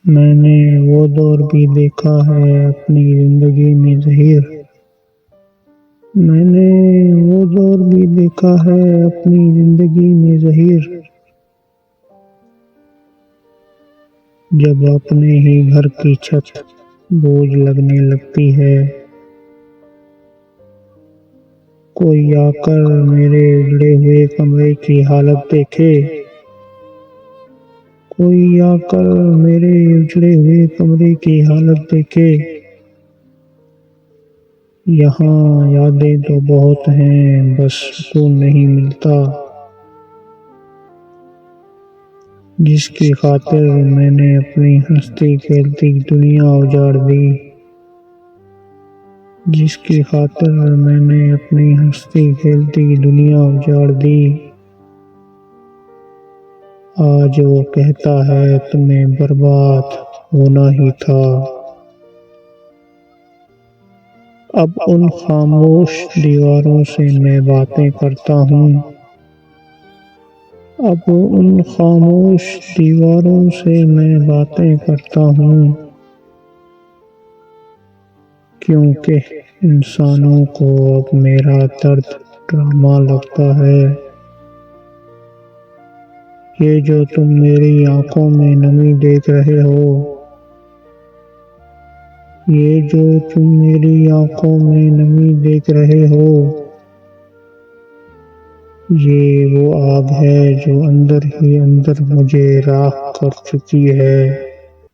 میں نے وہ دور بھی دیکھا ہے اپنی زندگی میں ظہیر میں نے وہ دور بھی دیکھا ہے اپنی زندگی میں ظہیر جب اپنے ہی گھر کی چھت بوجھ لگنے لگتی ہے، کوئی آ کر میرے اجڑے ہوئے کمرے کی حالت دیکھے، کوئی آ کر میرے اجڑے ہوئے کمرے کی حالت دیکھے۔ یہاں یادیں تو بہت ہیں، بس سکون نہیں ملتا، جس کی خاطر میں نے اپنی ہنستی کھیلتی دنیا اجاڑ دی، جس کی خاطر میں نے اپنی ہنستی کھیلتی دنیا اجاڑ دی۔ آج وہ کہتا ہے تمہیں برباد ہونا ہی تھا۔ اب ان خاموش دیواروں سے میں باتیں کرتا ہوں، اب ان خاموش دیواروں سے میں باتیں کرتا ہوں، کیونکہ انسانوں کو اب میرا درد ڈرامہ لگتا ہے۔ یہ جو تم میری آنکھوں میں نمی دیکھ رہے ہو، یہ جو تم میری آنکھوں میں نمی دیکھ رہے ہو، یہ وہ آگ ہے جو اندر ہی اندر مجھے راکھ کر چکی ہے۔